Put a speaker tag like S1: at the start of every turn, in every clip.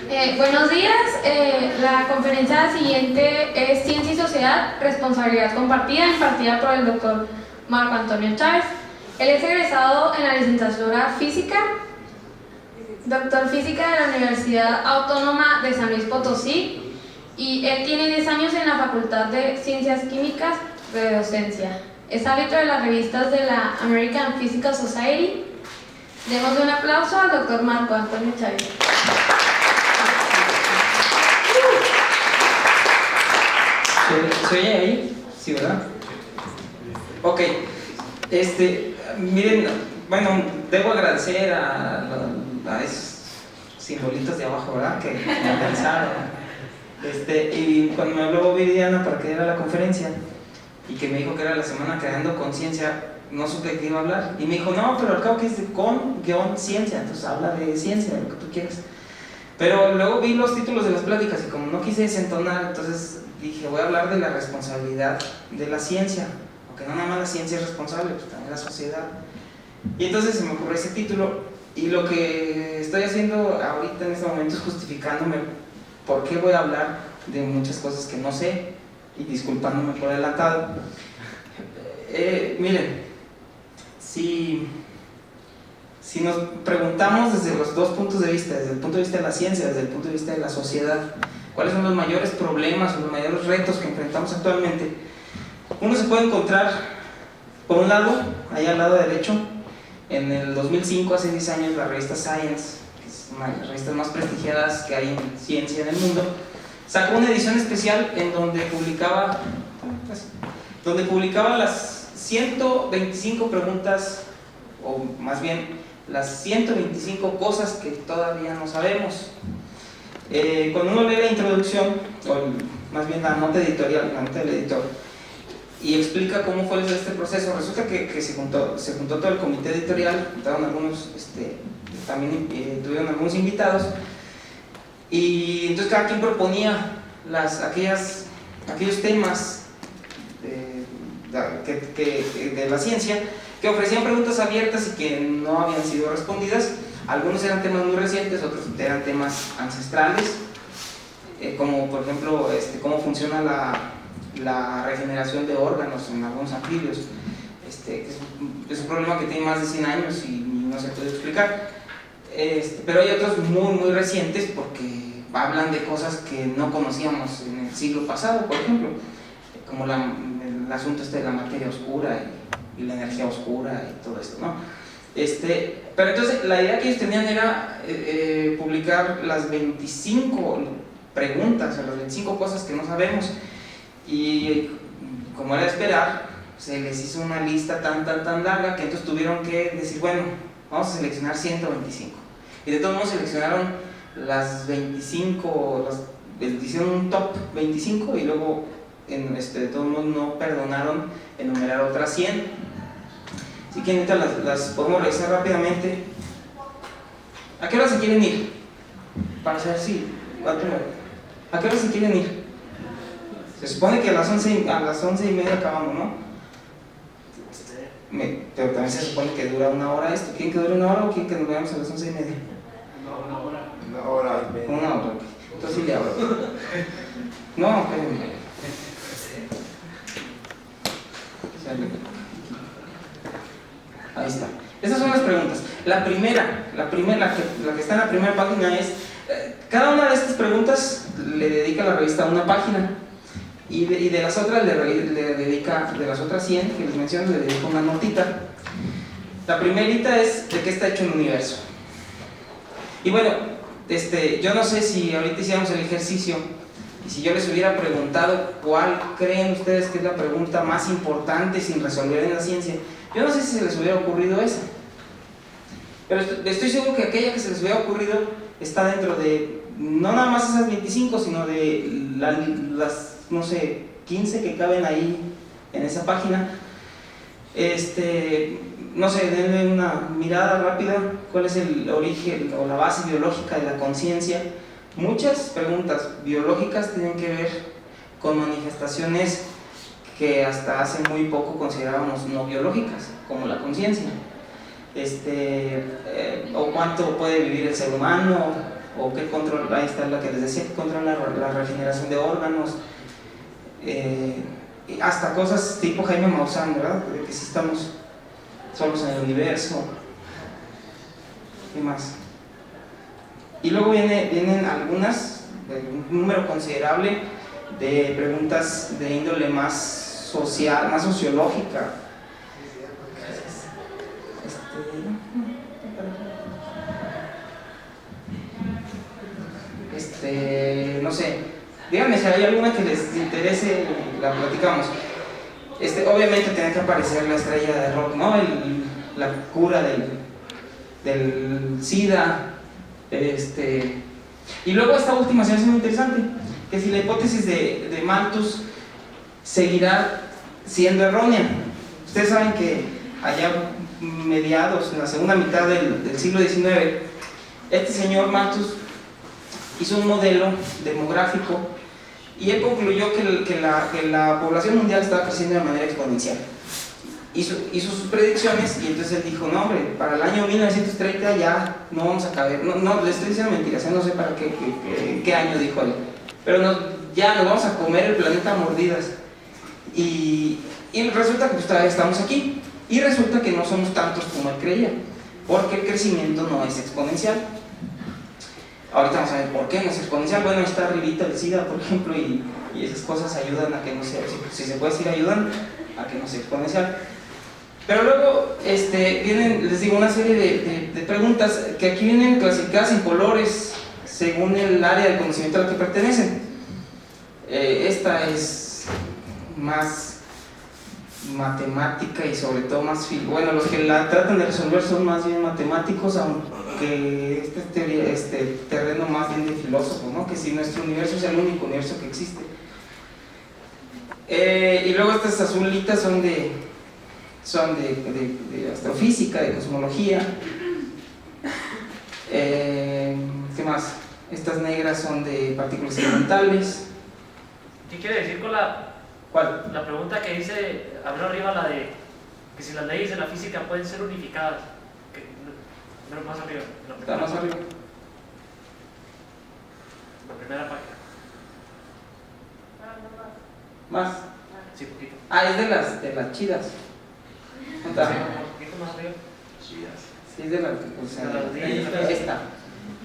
S1: Buenos días, la conferencia siguiente es Ciencia y Sociedad, Responsabilidad Compartida, impartida por el doctor Marco Antonio Chávez. Él es egresado en la licenciatura Física, doctor Física de la Universidad Autónoma de San Luis Potosí, y él tiene 10 años en la Facultad de Ciencias Químicas de docencia. Es árbitro de las revistas de la American Physical Society. Demos un aplauso al doctor Marco Antonio Chávez.
S2: ¿Se oye ahí? Sí, ¿verdad? Ok. Miren, bueno, debo agradecer a esos simbolitos de abajo, ¿verdad? Que me pensaron. Y cuando me habló Viridiana para que diera la conferencia y que me dijo que era la semana Creando Conciencia, no supe de qué iba a hablar. Y me dijo, no, pero al cabo que es de con-ciencia, entonces habla de ciencia, de lo que tú quieras. Pero luego vi los títulos de las pláticas y como no quise desentonar, entonces dije, voy a hablar de la responsabilidad de la ciencia, porque no nada más la ciencia es responsable, pues también la sociedad. Y entonces se me ocurrió ese título, y lo que estoy haciendo ahorita en este momento es justificándome por qué voy a hablar de muchas cosas que no sé, y disculpándome por adelantado. Miren, si nos preguntamos desde los dos puntos de vista, desde el punto de vista de la ciencia, desde el punto de vista de la sociedad, cuáles son los mayores problemas o los mayores retos que enfrentamos actualmente, uno se puede encontrar, por un lado, ahí al lado derecho, en el 2005, hace 10 años, la revista Science, que es una de las revistas más prestigiadas que hay en ciencia en el mundo, sacó una edición especial en donde publicaba las 125 preguntas, o más bien las 125 cosas que todavía no sabemos. Cuando uno lee la introducción, o más bien la nota editorial, la nota del editor, y explica cómo fue este proceso, resulta que se juntó todo el comité editorial, juntaron algunos, también tuvieron algunos invitados, y entonces cada quien proponía aquellos temas de la ciencia que ofrecían preguntas abiertas y que no habían sido respondidas. Algunos eran temas muy recientes, otros eran temas ancestrales, como por ejemplo cómo funciona la regeneración de órganos en algunos anfibios, que es un problema que tiene más de 100 años y no se puede explicar. Pero hay otros muy muy recientes porque hablan de cosas que no conocíamos en el siglo pasado, por ejemplo, como el asunto de la materia oscura y la energía oscura y todo esto, ¿no? Pero entonces la idea que ellos tenían era publicar las 25 preguntas o las 25 cosas que no sabemos, y como era de esperar, se les hizo una lista tan larga que entonces tuvieron que decir, bueno, vamos a seleccionar 125, y de todos modos seleccionaron las 25, hicieron un top 25 y luego de todos modos no perdonaron enumerar otras 100. Así que ahorita las podemos revisar rápidamente. ¿A qué hora se quieren ir? Para saber si ¿a qué hora se quieren ir? Se supone que a las 11:30 acabamos, ¿no? Pero también se supone que dura una hora esto. ¿Quieren que dure una hora o quieren que nos veamos a las 11:30?
S3: Una hora.
S2: Una hora, ok. Entonces sí le abro. No, espérenme. Ahí está. Esas son las preguntas. La que está en la primera página es, cada una de estas preguntas le dedica la revista una página, y de las otras le dedica, de las otras 100 que les menciono, le dedica una notita. La primerita es de qué está hecho el universo. Y bueno, yo no sé si ahorita hiciéramos el ejercicio y si yo les hubiera preguntado cuál creen ustedes que es la pregunta más importante sin resolver en la ciencia, yo no sé si se les hubiera ocurrido esa, pero estoy seguro que aquella que se les hubiera ocurrido está dentro de no nada más esas 25, sino de las, no sé, 15 que caben ahí en esa página. No sé, denle una mirada rápida, cuál es el origen o la base biológica de la conciencia. Muchas preguntas biológicas tienen que ver con manifestaciones que hasta hace muy poco considerábamos no biológicas, como la conciencia. O cuánto puede vivir el ser humano, o que controla, ahí está la que les decía, que controla la regeneración de órganos, hasta cosas tipo Jaime Maussan, ¿verdad? De que si estamos solos en el universo. ¿Qué más? Y luego vienen algunas, un número considerable de preguntas de índole más social, más sociológica. No sé, díganme si hay alguna que les interese, la platicamos. Obviamente tiene que aparecer la estrella de rock, ¿no? La cura del SIDA. Y luego esta última se me hace muy interesante, que si la hipótesis de Malthus seguirá siendo errónea. Ustedes saben que allá mediados, en la segunda mitad del siglo XIX, este señor Malthus hizo un modelo demográfico y él concluyó que la población mundial estaba creciendo de manera exponencial. Hizo sus predicciones y entonces él dijo, no hombre, para el año 1930 ya no vamos a caber, no le estoy diciendo mentiras, no sé para qué año dijo él, pero ya nos vamos a comer el planeta a mordidas. Y resulta que pues todavía estamos aquí, y resulta que no somos tantos como él creía, porque el crecimiento no es exponencial. Ahorita vamos a ver por qué no es exponencial. Bueno, ahí está arribita el SIDA, por ejemplo, y esas cosas ayudan a que no sea, si se puede decir, ayudan a que no sea exponencial. Pero luego vienen, les digo, una serie de preguntas que aquí vienen clasificadas en colores según el área del conocimiento a la que pertenecen. Esta es más matemática y sobre todo más bueno, los que la tratan de resolver son más bien matemáticos, aunque este terreno más bien de filósofos, ¿no? Que si nuestro universo es el único universo que existe. Y luego estas azulitas son de astrofísica, de cosmología. ¿Qué más? Estas negras son de partículas elementales.
S4: ¿Qué quiere decir con la
S2: ¿Cuál?
S4: La pregunta que dice, habló arriba, la de que si las leyes de la física pueden ser unificadas? Más arriba.
S2: Está más arriba.
S4: La primera página.
S2: Más.
S4: Sí, poquito.
S2: Es de las chidas.
S4: Sí, un poquito más arriba.
S3: Chidas.
S2: Sí, es de la esta.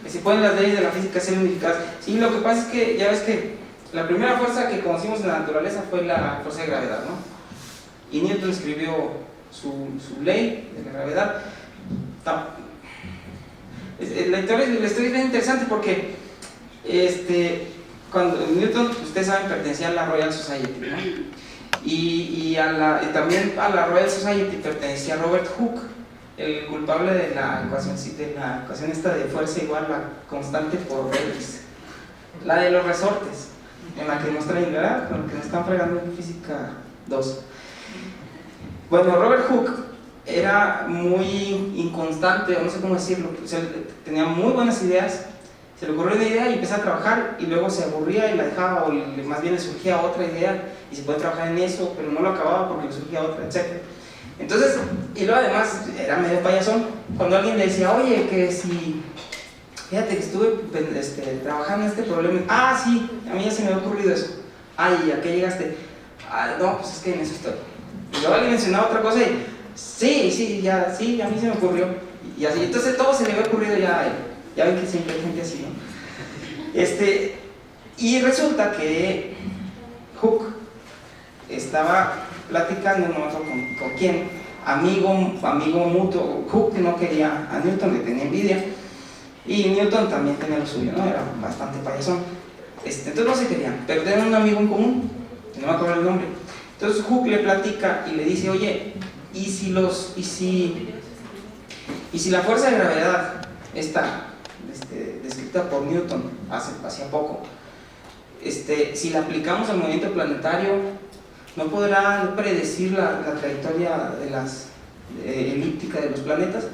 S2: Que si pueden las leyes de la física ser unificadas. Sí, lo que pasa es que ya ves que la primera fuerza que conocimos en la naturaleza fue la fuerza de gravedad, ¿no? Y Newton escribió su ley de la gravedad. La historia es bien interesante porque cuando Newton, ustedes saben, pertenecía a la Royal Society, ¿no? Y también a la Royal Society pertenecía Robert Hooke, el culpable de la ecuación esta de fuerza igual a constante por X, la de los resortes, en la que nos traen, ¿verdad? Con lo que nos están fregando en física 2. Bueno, Robert Hooke era muy inconstante, o no sé cómo decirlo, tenía muy buenas ideas, se le ocurrió una idea y empezó a trabajar y luego se aburría y la dejaba, o más bien le surgía otra idea y se puede trabajar en eso, pero no lo acababa porque le surgía otra, etc. Entonces, y luego además era medio payasón. Cuando alguien le decía, oye, que si, fíjate que estuve trabajando en este problema, sí, a mí ya se me había ocurrido eso, ¿y a qué llegaste? No, pues es que en eso estoy. Y luego alguien mencionaba otra cosa y, sí, a mí se me ocurrió, y así, entonces todo se le había ocurrido ya a él. Ya ven que siempre hay gente así, ¿no? Y resulta que Hooke estaba platicando, no sé con quién, amigo mutuo. Hooke no quería a Newton, le tenía envidia, y Newton también tenía lo suyo, ¿no? Era bastante payasón. Entonces no se querían, pero tenían un amigo en común, no me acuerdo el nombre. Entonces Hooke le platica y le dice, oye, ¿y si la fuerza de gravedad está descrita por Newton hacía poco, si la aplicamos al movimiento planetario, ¿no podrá predecir la trayectoria de las elíptica de los planetas?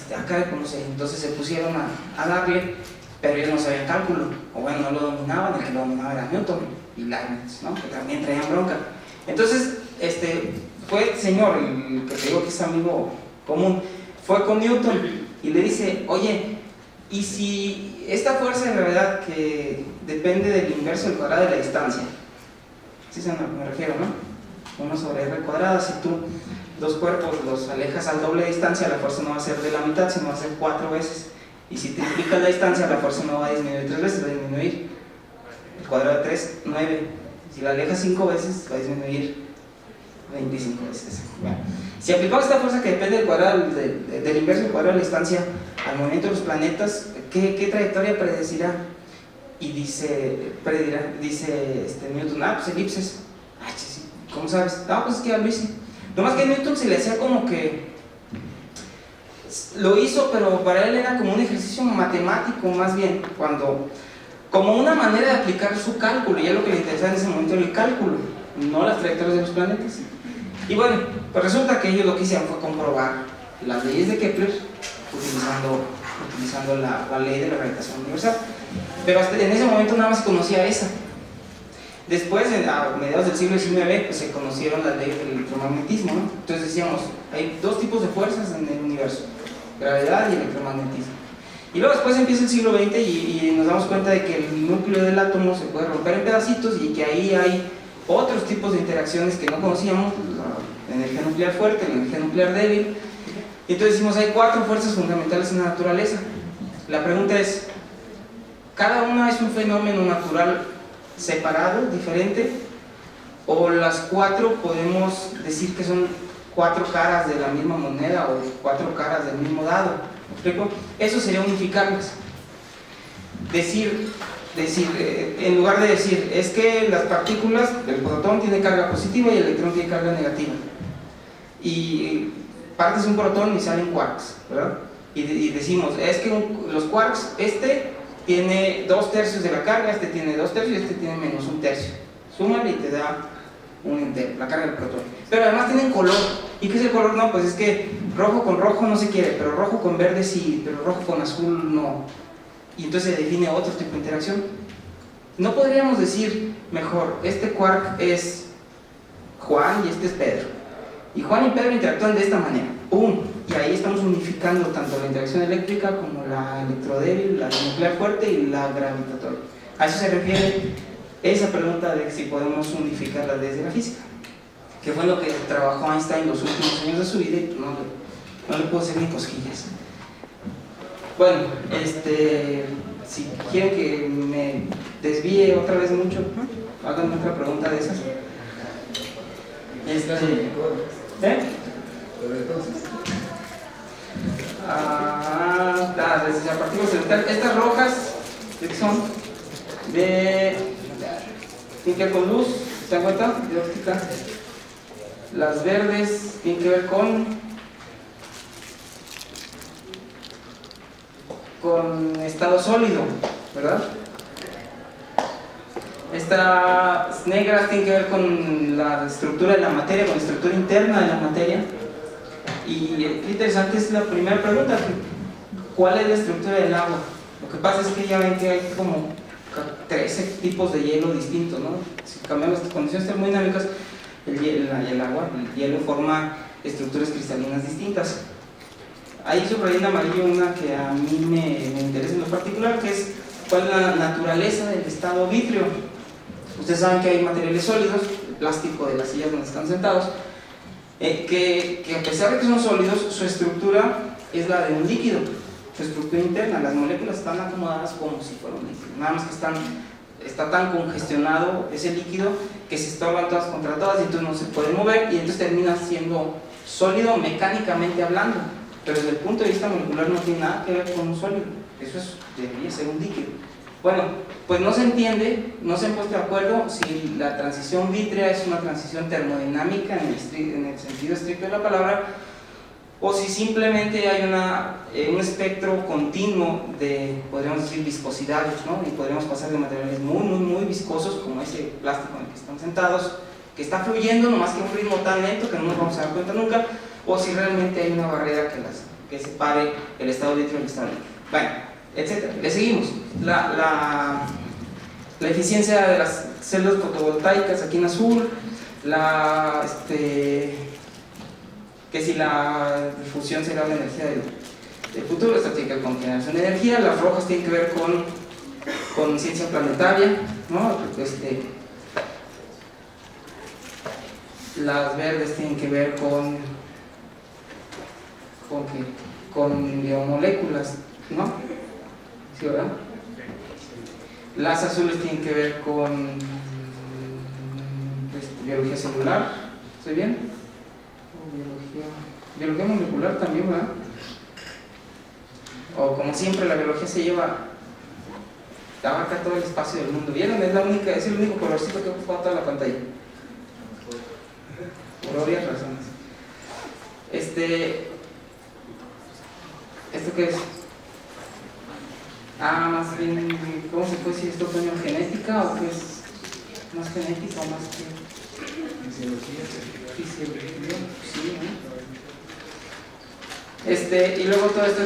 S2: Pues no sé. Entonces se pusieron a darle, pero ellos no sabían cálculo, o bueno, no lo dominaban, el que lo dominaba era Newton y Leibniz, ¿no? Que también traían bronca. Entonces, fue el señor, el que te digo que es amigo común, fue con Newton y le dice, oye, Y si esta fuerza de gravedad que depende del inverso del cuadrado de la distancia, ¿sí se me refiero, no? 1 sobre r cuadrada, si tú dos cuerpos los alejas al doble de distancia, la fuerza no va a ser de la mitad, sino va a ser 4 veces. Y si triplicas la distancia, la fuerza no va a disminuir 3 veces, va a disminuir el cuadrado de 3, 9. Si la alejas 5 veces, va a disminuir 25 veces. Bueno, si aplicamos esta fuerza que depende del cuadrado, del inverso del cuadrado de la distancia al movimiento de los planetas, ¿qué trayectoria predecirá? Y dice Newton, pues elipses. ¿Cómo sabes? Pues es que ya lo hice. Nomás que a Newton se le hacía como que lo hizo, pero para él era como un ejercicio matemático más bien, como una manera de aplicar su cálculo, y es lo que le interesaba en ese momento el cálculo, no las trayectorias de los planetas. Y bueno, pues resulta que ellos lo que hicieron fue comprobar las leyes de Kepler utilizando la ley de la gravitación universal, pero hasta en ese momento nada más se conocía esa. Después, a mediados del siglo XIX, pues se conocieron las leyes del electromagnetismo, ¿no? Entonces decíamos, hay dos tipos de fuerzas en el universo, gravedad y electromagnetismo. Y luego después empieza el siglo XX y nos damos cuenta de que el núcleo del átomo se puede romper en pedacitos y que ahí hay otros tipos de interacciones que no conocíamos, la energía nuclear fuerte, la energía nuclear débil. Y entonces decimos, hay 4 fuerzas fundamentales en la naturaleza. La pregunta es, ¿cada una es un fenómeno natural separado, diferente? ¿O las 4 podemos decir que son 4 caras de la misma moneda o 4 caras del mismo dado? ¿Me explico? Eso sería unificarlas. En lugar de decir, es que las partículas, el protón tiene carga positiva y el electrón tiene carga negativa. Y partes un protón y salen quarks, ¿verdad? Y decimos, es que los quarks, tiene 2/3 de la carga, tiene 2/3 y tiene menos 1/3. Súmale y te da un entero, la carga del protón. Pero además tienen color. ¿Y qué es el color? No, pues es que rojo con rojo no se quiere, pero rojo con verde sí, pero rojo con azul no. Y entonces se define otro tipo de interacción. No podríamos decir mejor, este quark es Juan y este es Pedro. Y Juan y Pedro interactúan de esta manera. ¡Pum! Y ahí estamos unificando tanto la interacción eléctrica como la electrodébil, la nuclear fuerte y la gravitatoria. A eso se refiere esa pregunta de si podemos unificar las leyes de la física, que fue lo que trabajó Einstein los últimos años de su vida y no le puedo hacer ni cosquillas. Bueno, si quieren que me desvíe otra vez mucho, háganme otra pregunta de esas. Las partículas elementales, estas rojas, ¿de qué son? Tienen que ver con luz, ¿se dan cuenta? De óptica. Las verdes tienen que ver con estado sólido, ¿verdad? Estas negras tienen que ver con la estructura de la materia, con la estructura interna de la materia. Y qué interesante es la primera pregunta, ¿cuál es la estructura del agua? Lo que pasa es que ya ven que hay como 13 tipos de hielo distintos, ¿no? Si cambiamos las condiciones termodinámicas, el hielo forma estructuras cristalinas distintas. Ahí subrayé en amarillo una que a mí me interesa en lo particular, que es cuál es la naturaleza del estado vítreo. Ustedes saben que hay materiales sólidos, el plástico de las sillas donde están sentados, que a pesar de que son sólidos, su estructura es la de un líquido, su estructura interna, las moléculas están acomodadas como si fuera un líquido, nada más que está tan congestionado ese líquido que se estorban todas contra todas y entonces no se pueden mover y entonces termina siendo sólido mecánicamente hablando, pero desde el punto de vista molecular no tiene nada que ver con un sólido, debería ser un líquido. Bueno, pues no se entiende, no se han puesto de acuerdo si la transición vítrea es una transición termodinámica en el sentido estricto de la palabra, o si simplemente hay un espectro continuo de, podríamos decir, viscosidades, ¿no? Y podríamos pasar de materiales muy viscosos, como ese plástico en el que están sentados, que está fluyendo, nomás que a un ritmo tan lento que no nos vamos a dar cuenta nunca, o si realmente hay una barrera que separe el estado vítreo del estado líquido. Bueno, etcétera. Le seguimos. La eficiencia de las células fotovoltaicas aquí en azul, que si la difusión será la energía del futuro. Esta tiene que ver con generación de energía. Las rojas tienen que ver con ciencia planetaria, ¿no? Las verdes tienen que ver con biomoléculas, ¿no? ¿Sí, verdad? Las azules tienen que ver con biología celular. ¿Estoy bien? Biología molecular también, ¿verdad? O como siempre, la biología se abarca todo el espacio del mundo. ¿Vieron? Es el único colorcito que ocupa toda la pantalla. Por obvias razones. ¿Esto qué es? Más bien, ¿cómo se puede decir esto? ¿Coño genética o qué es? ¿Más genética o más que? Fisiología. Sí, ¿no? Y luego todo esto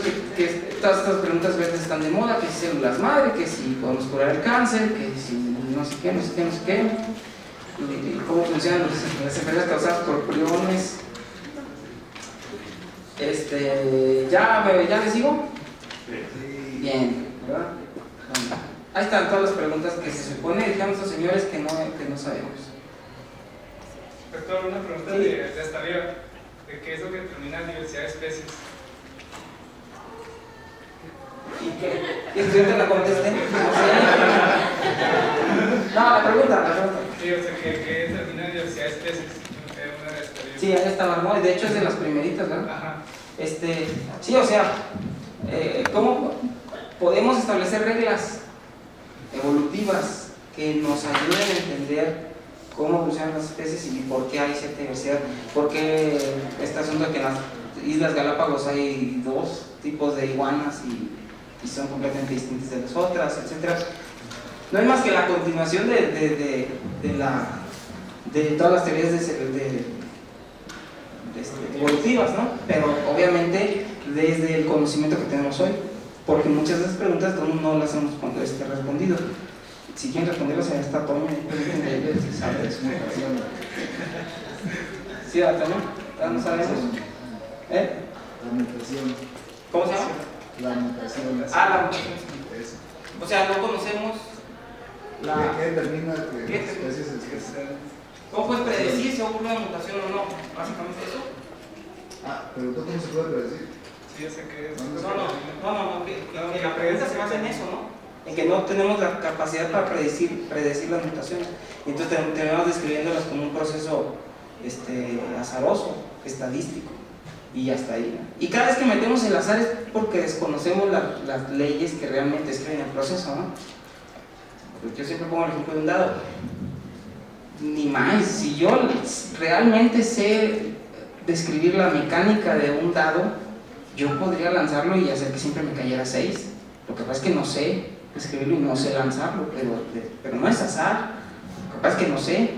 S2: todas estas preguntas verdes están de moda, que si células madre, que si podemos curar el cáncer, que si no sé qué, y cómo funcionan las enfermedades causadas por priones. ¿Ya les digo? Sí. Bien, ¿verdad? Bueno, ahí están todas las preguntas que se supone dijeron estos señores que no sabemos.
S5: Doctor, una pregunta
S2: sí.
S5: de hasta arriba. ¿De qué es lo que determina la diversidad de especies?
S2: ¿Y qué? ¿Quieres que yo te la conteste? No sé. No, la pregunta.
S5: Sí, o sea, ¿qué determina la diversidad de especies?
S2: Sí, ahí estaba, ¿no? De hecho es de las primeritas, ¿verdad?
S5: Ajá.
S2: Sí, o sea, ¿cómo podemos establecer reglas evolutivas que nos ayuden a entender cómo evolucionan las especies y por qué hay cierta diversidad? Porque este asunto de que en las Islas Galápagos hay 2 tipos de iguanas y son completamente distintas de las otras, etc. No es más que la continuación de todas las teorías evolutivas, ¿no? Pero obviamente desde el conocimiento que tenemos hoy, porque muchas de esas preguntas no las hemos respondido. Si quieren responderlas, ahí está Toño, si sabe de su mutación. ¿Sí, Toño? ¿No sabemos?
S3: La mutación.
S2: ¿Cómo se llama?
S3: La mutación.
S2: La mutación. O sea, no conocemos
S3: ¿Qué determina que las especies
S2: ¿Cómo puedes predecir si ocurre una mutación o no? Básicamente eso.
S3: Pero ¿cómo se puede predecir?
S5: Sí, yo sé que es.
S2: No, que la pregunta se basa en eso, ¿no? En que no tenemos la capacidad para predecir las mutaciones. Y entonces terminamos describiéndolas como un proceso azaroso, estadístico. Y hasta ahí, ¿no? Y cada vez que metemos el azar es porque desconocemos las leyes que realmente describen el proceso, ¿no? Pues yo siempre pongo el ejemplo de un dado. Ni más, si yo realmente sé describir la mecánica de un dado, yo podría lanzarlo y hacer que siempre me cayera 6. Lo que pasa es que no sé describirlo y no sé lanzarlo, pero no es azar. Lo que pasa es que no sé.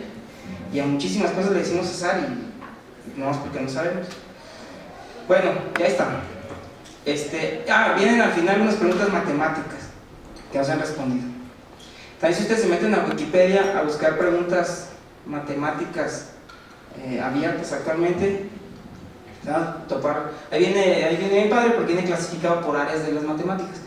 S2: Y a muchísimas cosas le decimos azar y no es porque no sabemos. Bueno, ya está. Vienen al final unas preguntas matemáticas que nos han respondido. También si ustedes se meten a Wikipedia a buscar preguntas matemáticas abiertas actualmente, se van a topar. Ahí viene bien padre porque viene clasificado por áreas de las matemáticas.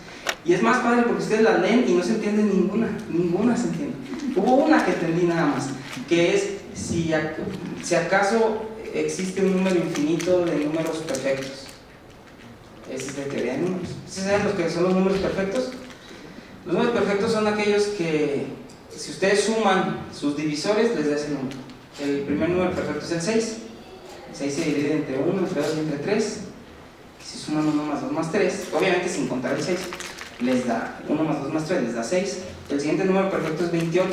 S2: Y es más padre porque ustedes la leen y no se entiende ninguna se entiende. Hubo una que entendí nada más, que es si acaso existe un número infinito de números perfectos. Ese es el que vean números. ¿Saben los que son los números perfectos? Los números perfectos son aquellos que, si ustedes suman sus divisores, les da ese número. El primer número perfecto es el 6. El 6 se divide entre 1, entre 2 y entre 3. Si suman 1 más 2 más 3, obviamente sin contar el 6, les da 1 más 2 más 3, les da 6. El siguiente número perfecto es 28.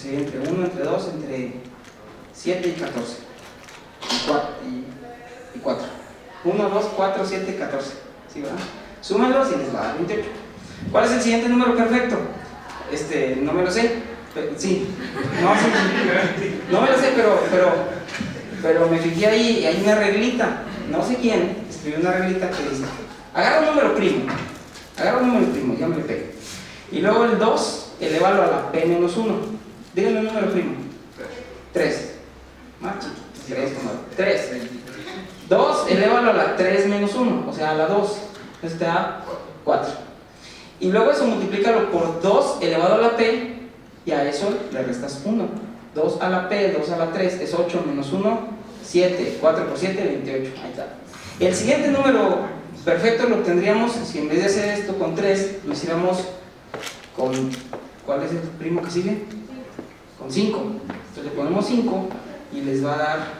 S2: Se divide entre 1, entre 2, entre 7 y 14. Y 4. 1, 2, 4, 7, 14. ¿Sí, verdad? Súmenlos y les va a dar 28. ¿Cuál es el siguiente número perfecto? No me lo sé. Sí. No me lo sé, pero me fijé ahí y hay una reglita. No sé quién escribió una reglita que dice: agarra un número primo, ya me le pegué. Y luego el 2, elévalo a la p menos 1. Díganme un número primo. 3. Más chiquito. 3. 2, elévalo a la 3 menos 1, o sea, a la 2. Entonces te da 4. Y luego eso multiplícalo por 2 elevado a la p, y a eso le restas 1. 2 a la p, 2 a la 3 es 8 menos 1, 7. 4 por 7, 28. Ahí está. El siguiente número perfecto lo obtendríamos si en vez de hacer esto con 3, lo hiciéramos con... ¿Cuál es el primo que sigue? Con 5. Entonces le ponemos 5 y les va a dar...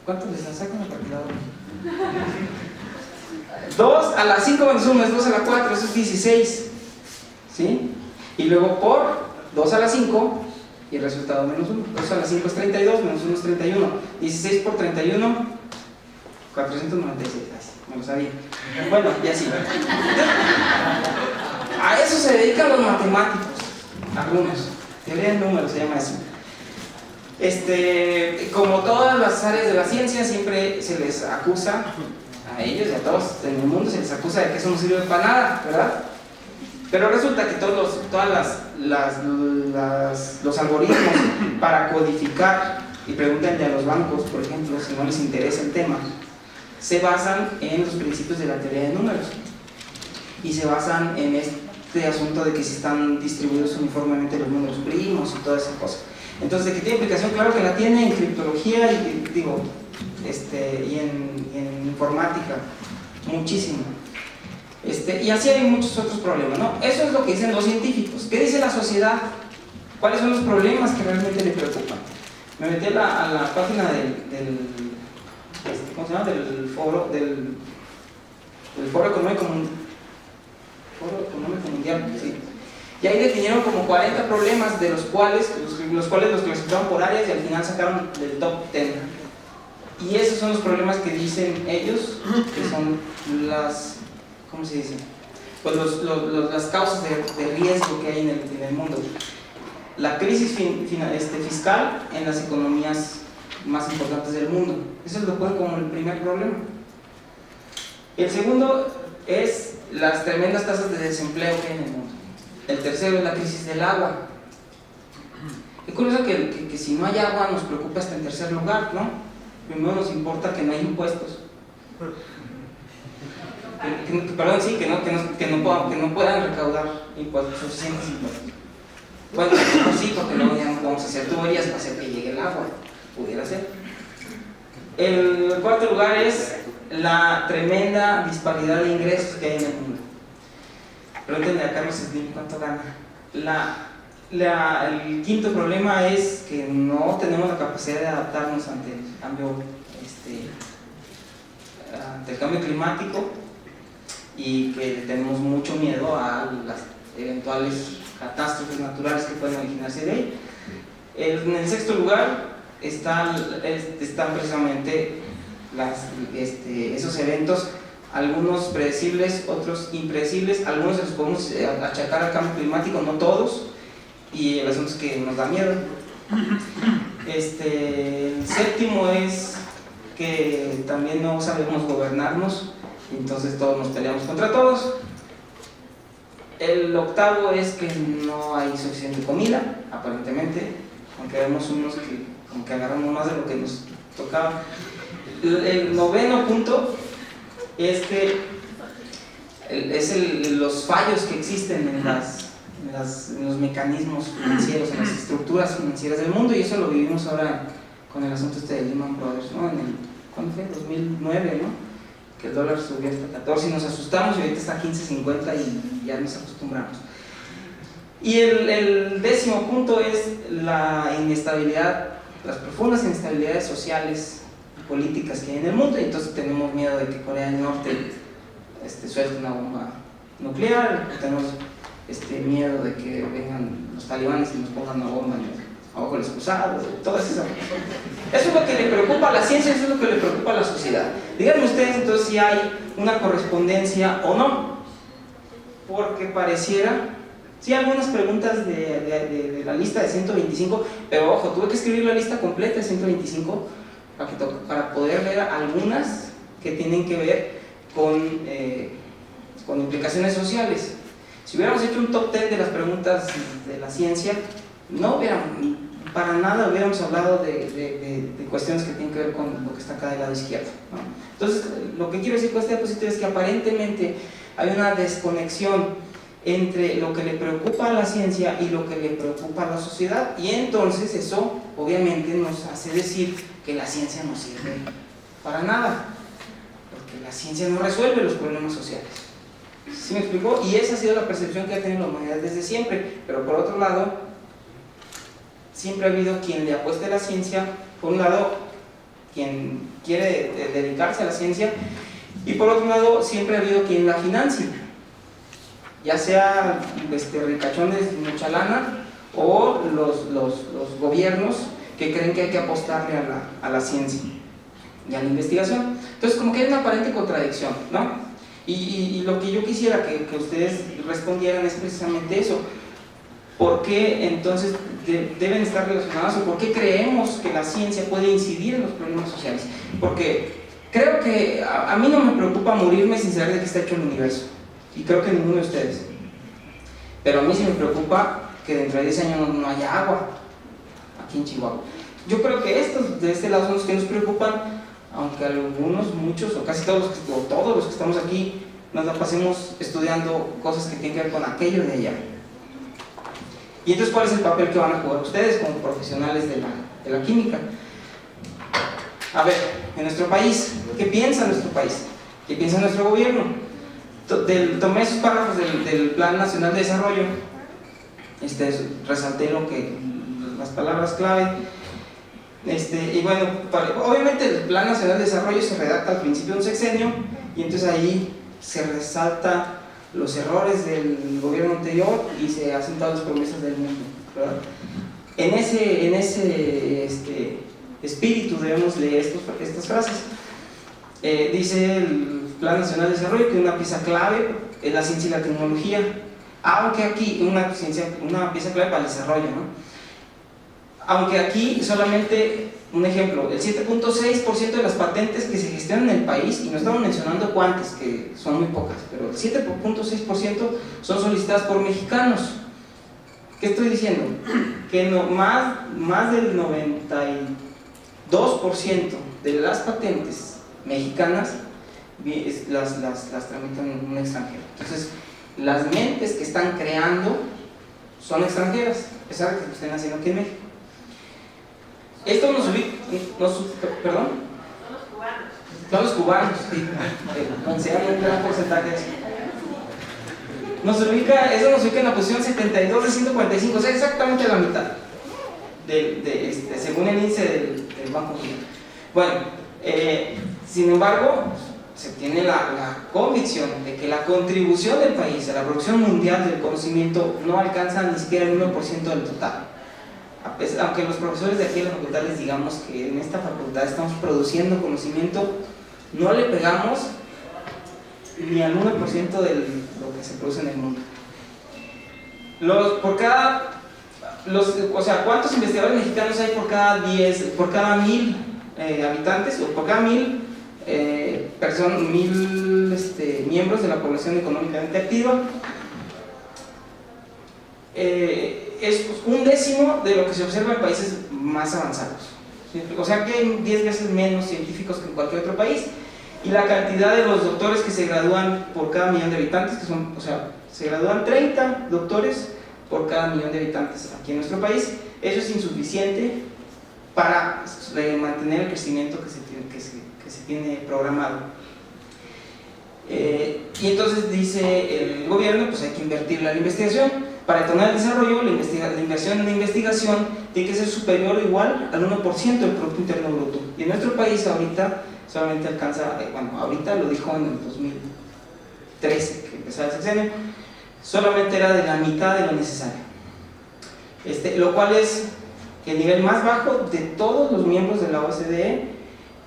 S2: ¿Cuánto les sacan la calculadora? 2 a la 5 menos 1 es 2 a la 4, eso es 16. ¿Sí? Y luego por 2 a la 5 y el resultado menos 1. 2 a la 5 es 32, menos 1 es 31. 16 por 31, 496. Me lo sabía. Bueno, y así. A eso se dedican los matemáticos. Algunos. Teoría de números se llama eso. Como todas las áreas de la ciencia, siempre se les acusa, a ellos y a todos en el mundo, se les acusa de que eso no sirve para nada, ¿verdad? Pero resulta que todos los algoritmos para codificar, y pregúntenle a los bancos, por ejemplo, si no les interesa el tema, se basan en los principios de la teoría de números y se basan en este asunto de que si están distribuidos uniformemente los números primos y toda esa cosa. Entonces, ¿de qué tiene implicación? Claro que la tiene en criptología y en informática, muchísimo. Y así hay muchos otros problemas, ¿no? Eso es lo que dicen los científicos. ¿Qué dice la sociedad? ¿Cuáles son los problemas que realmente le preocupan? Me metí a la página ¿cómo se llama? Del Foro Económico Mundial, sí. Y ahí definieron como 40 problemas, de los cuales los clasificaron por áreas y al final sacaron del top 10. Y esos son los problemas que dicen ellos, que son las, ¿cómo se dice? Pues las causas de riesgo que hay en el mundo. La crisis fiscal en las economías más importantes del mundo. Eso lo ponen como el primer problema. El segundo es las tremendas tasas de desempleo que hay en el mundo. El tercero es la crisis del agua. Es curioso que si no hay agua nos preocupa hasta en tercer lugar, ¿no? Primero nos importa que no hay impuestos. Perdón, sí, que no puedan recaudar impuestos, suficientes impuestos. Bueno, sí, porque luego ya no podemos hacer tuberías para hacer que llegue el agua. Pudiera ser. El cuarto lugar es la tremenda disparidad de ingresos que hay en el mundo. Pregúntenle a Carlos Slim cuánto gana. El quinto problema es que no tenemos la capacidad de adaptarnos ante el cambio climático y que tenemos mucho miedo a las eventuales catástrofes naturales que pueden originarse de ahí. En el sexto lugar están precisamente esos eventos, algunos predecibles, otros impredecibles. Algunos se los podemos achacar al cambio climático, no todos, y el asunto es que nos da miedo. El séptimo es que también no sabemos gobernarnos, y entonces todos nos peleamos contra todos. El octavo es que no hay suficiente comida, aparentemente, aunque vemos unos que como que agarramos más de lo que nos tocaba. El noveno punto es que los fallos que existen en los mecanismos financieros, en las estructuras financieras del mundo, y eso lo vivimos ahora con el asunto de Lehman Brothers, ¿no? ¿Cuándo fue? 2009, ¿no? Que el dólar subió hasta 14 y nos asustamos, y ahorita está a 15.50 y ya nos acostumbramos. Y el décimo punto es la inestabilidad, las profundas inestabilidades sociales y políticas que hay en el mundo, y entonces tenemos miedo de que Corea del Norte suelte una bomba nuclear, tenemos miedo de que vengan los talibanes y nos pongan una bomba abajo del excusado, todas esas cosas. Eso es lo que le preocupa a la ciencia, eso es lo que le preocupa a la sociedad. Díganme ustedes entonces si hay una correspondencia o no, porque pareciera, sí, algunas preguntas de la lista de 125, pero ojo, tuve que escribir la lista completa de 125 para poder ver algunas que tienen que ver con implicaciones sociales. Si hubiéramos hecho un top 10 de las preguntas de la ciencia, no para nada hubiéramos hablado de cuestiones que tienen que ver con lo que está acá del lado izquierdo, ¿no? Entonces, lo que quiero decir con esta diapositiva es que aparentemente hay una desconexión entre lo que le preocupa a la ciencia y lo que le preocupa a la sociedad, y entonces eso obviamente nos hace decir que la ciencia no sirve para nada, porque la ciencia no resuelve los problemas sociales. ¿Sí me explicó? Y esa ha sido la percepción que ha tenido la humanidad desde siempre. Pero por otro lado, siempre ha habido quien le apueste a la ciencia, por un lado quien quiere dedicarse a la ciencia, y por otro lado siempre ha habido quien la financie, ya sea ricachones de mucha lana o los gobiernos que creen que hay que apostarle a la ciencia y a la investigación. Entonces, como que hay una aparente contradicción, ¿no? Y lo que yo quisiera que ustedes respondieran es precisamente eso. ¿Por qué entonces deben estar relacionadas, o por qué creemos que la ciencia puede incidir en los problemas sociales? Porque creo que a mí no me preocupa morirme sin saber de qué está hecho el universo, y creo que ninguno de ustedes. Pero a mí sí me preocupa que dentro de 10 años no haya agua aquí en Chihuahua. Yo creo que estos de este lado son los que nos preocupan, aunque algunos, muchos o casi todos los que estamos aquí nos la pasemos estudiando cosas que tienen que ver con aquello de allá. Y entonces, ¿cuál es el papel que van a jugar ustedes como profesionales de la química? A ver, en nuestro país, ¿qué piensa nuestro país? ¿Qué piensa nuestro gobierno? Tomé esos párrafos del Plan Nacional de Desarrollo, resalté las palabras clave. Y bueno, obviamente el Plan Nacional de Desarrollo se redacta al principio de un sexenio, y entonces ahí se resalta los errores del gobierno anterior y se hacen todas las promesas del mundo, ¿verdad? En ese espíritu debemos leer estas frases. Dice el Plan Nacional de Desarrollo que una pieza clave es la ciencia y la tecnología, aunque aquí una pieza clave para el desarrollo, ¿no? Aunque aquí solamente, un ejemplo, el 7.6% de las patentes que se gestionan en el país, y no estamos mencionando cuántas, que son muy pocas, pero el 7.6% son solicitadas por mexicanos. ¿Qué estoy diciendo? Que más del 92% de las patentes mexicanas las tramitan un extranjero. Entonces, las mentes que están creando son extranjeras, a pesar de que estén haciendo aquí en México. Esto perdón. Son los cubanos, sí. Consideran un gran porcentaje de eso. Eso nos ubica en la posición 72 de 145, o sea, exactamente la mitad, según el índice del Banco Mundial. Bueno, sin embargo, se tiene la convicción de que la contribución del país a la producción mundial del conocimiento no alcanza ni siquiera el 1% del total. Aunque los profesores de aquí en la facultad les digamos que en esta facultad estamos produciendo conocimiento, no le pegamos ni al 1% de lo que se produce en el mundo. ¿Cuántos investigadores mexicanos hay por cada 1000 habitantes, o por cada 1000 miembros de la población económicamente activa? Es un décimo de lo que se observa en países más avanzados. O sea que hay 10 veces menos científicos que en cualquier otro país, y la cantidad de los doctores que se gradúan por cada millón de habitantes, se gradúan 30 doctores por cada millón de habitantes aquí en nuestro país. Eso es insuficiente para mantener el crecimiento que se tiene programado. Y entonces dice el gobierno, pues hay que invertir en la investigación. Para detonar el desarrollo, la inversión en la investigación tiene que ser superior o igual al 1% del Producto Interno Bruto. Y en nuestro país ahorita solamente alcanza, ahorita lo dijo en el 2013, que empezaba el sexenio, solamente era de la mitad de lo necesario. Lo cual es el nivel más bajo de todos los miembros de la OCDE,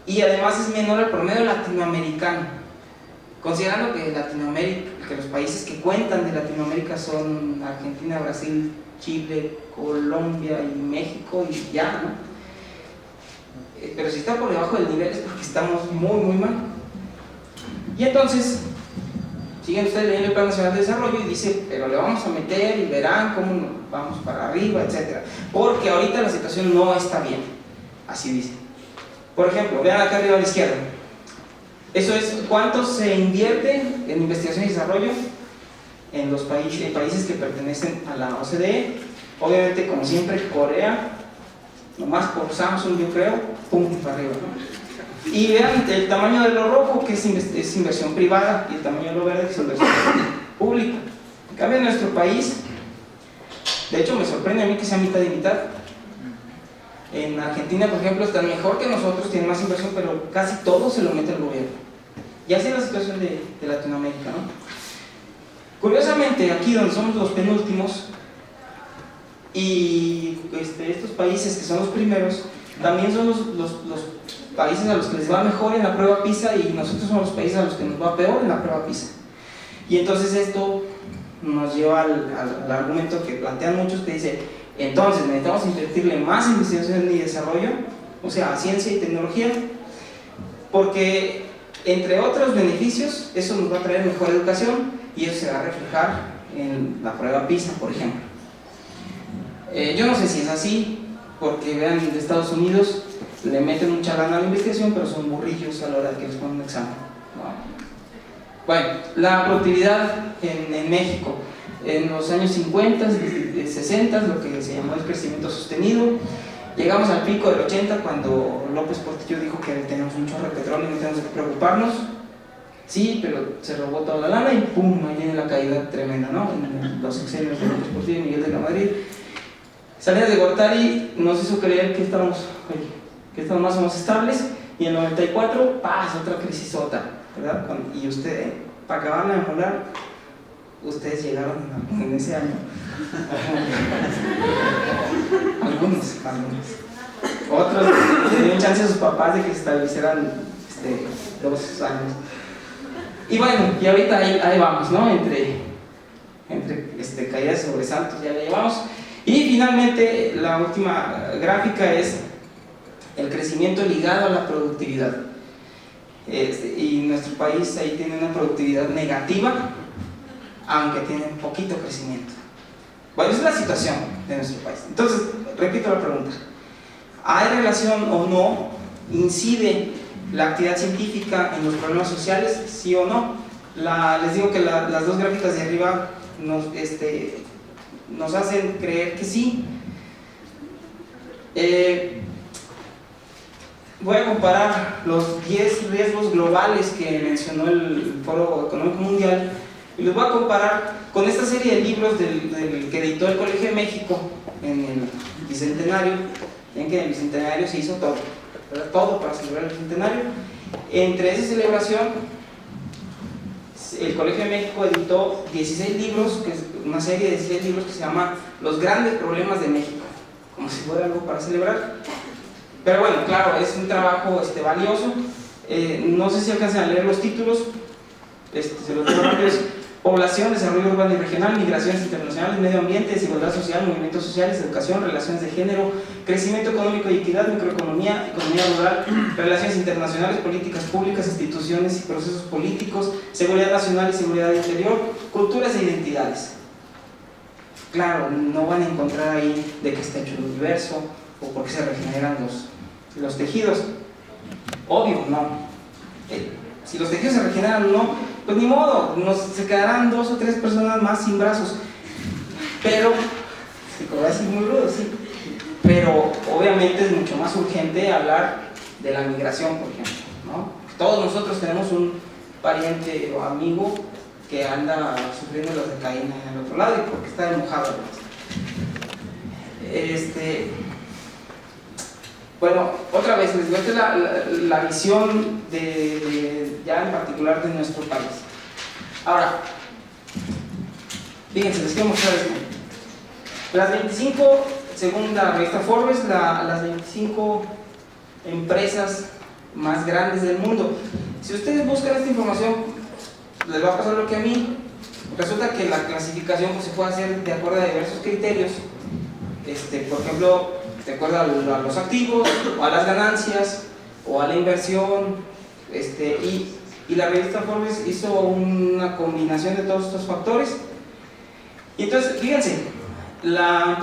S2: y además es menor al promedio latinoamericano. Considerando que los países que cuentan de Latinoamérica son Argentina, Brasil, Chile, Colombia y México, y ya, ¿no? Pero si está por debajo del nivel es porque estamos muy, muy mal. Y entonces, Siguen ustedes leyendo el Plan Nacional de Desarrollo y dice, pero le vamos a meter y verán cómo vamos para arriba, etc. Porque ahorita la situación no está bien, así dice. Por ejemplo, vean acá arriba a la izquierda. Eso es cuánto se invierte en investigación y desarrollo en los países que pertenecen a la OCDE. Obviamente, como siempre, Corea, nomás por Samsung, yo creo, pum, para arriba, ¿no? Y vean el tamaño de lo rojo, que es inversión privada, y el tamaño de lo verde, que es inversión pública. En cambio, en nuestro país, de hecho, me sorprende a mí que sea mitad y mitad. En Argentina, por ejemplo, están mejor que nosotros, tienen más inversión, pero casi todo se lo mete el gobierno. Y así es la situación de Latinoamérica, ¿no? Curiosamente, aquí donde somos los penúltimos, y estos países que son los primeros, también son los países a los que les va mejor en la prueba PISA, y nosotros somos los países a los que nos va peor en la prueba PISA. Y entonces esto nos lleva al argumento que plantean muchos, que dice, entonces necesitamos invertirle más en investigación y desarrollo, o sea, a ciencia y tecnología, porque entre otros beneficios, eso nos va a traer mejor educación y eso se va a reflejar en la prueba PISA, por ejemplo. Yo no sé si es así, porque vean, de Estados Unidos le meten mucha gana a la investigación, pero son burrillos a la hora de que les ponen un examen, ¿no? Bueno, la productividad en México, en los años 50, 60, lo que se llamó el crecimiento sostenido. Llegamos al pico del 80 cuando López Portillo dijo que tenemos un chorro de petróleo y no tenemos que preocuparnos. Sí, pero se robó toda la lana y pum, ahí viene la caída tremenda, ¿no? En los sexenios de López Portillo y Miguel de la Madrid. Salinas de Gortari nos hizo creer que estamos más o menos estables, y en el 94 pasa otra crisisota, ¿verdad? Y usted, para acabarla de molar, ustedes llegaron en ese año. algunos. Otros le dieron chance a sus papás de que se establecieran 2 años. Y bueno, y ahorita ahí vamos, ¿no? Entre caídas y sobresaltos ya la llevamos. Y finalmente, la última gráfica es el crecimiento ligado a la productividad. Y nuestro país ahí tiene una productividad negativa, aunque tiene un poquito crecimiento. Bueno, esa es la situación de nuestro país. Entonces, repito la pregunta: ¿hay relación o no? ¿Incide la actividad científica en los problemas sociales? ¿Sí o no? Les digo que las dos gráficas de arriba nos hacen creer que sí. Voy a comparar los 10 riesgos globales que mencionó el Foro Económico Mundial, y los voy a comparar con esta serie de libros del que editó el Colegio de México en el Bicentenario. Ven que en el Bicentenario se hizo todo, ¿verdad? Todo para celebrar el Bicentenario. Entre esa celebración, el Colegio de México editó 16 libros, que es una serie de 16 libros que se llama Los Grandes Problemas de México, como si fuera algo para celebrar. Pero bueno, claro, es un trabajo valioso. No sé si alcanzan a leer los títulos, se los digo rápido. Población, desarrollo urbano y regional, migraciones internacionales, medio ambiente, desigualdad social, movimientos sociales, educación, relaciones de género, crecimiento económico y equidad, microeconomía, economía rural, relaciones internacionales, políticas públicas, instituciones y procesos políticos, seguridad nacional y seguridad interior, culturas e identidades. Claro, no van a encontrar ahí de qué está hecho el universo o por qué se regeneran los tejidos. Obvio, no. Si los tejidos se regeneran o no, pues ni modo, se quedarán 2 o 3 personas más sin brazos. Pero, se va a decir muy rudo, sí. Pero obviamente es mucho más urgente hablar de la migración, por ejemplo, ¿no? Todos nosotros tenemos un pariente o amigo que anda sufriendo la decaína en el otro lado y porque está enojado. Bueno, otra vez les muestro la visión ya en particular de nuestro país. Ahora, fíjense, les quiero mostrar esto. Las 25, según la revista Forbes, las 25 empresas más grandes del mundo. Si ustedes buscan esta información, les va a pasar lo que a mí. Resulta que la clasificación se puede hacer de acuerdo a diversos criterios. Por ejemplo, de acuerdo a los activos, o a las ganancias, o a la inversión, y y la revista Forbes hizo una combinación de todos estos factores. Y entonces, fíjense, las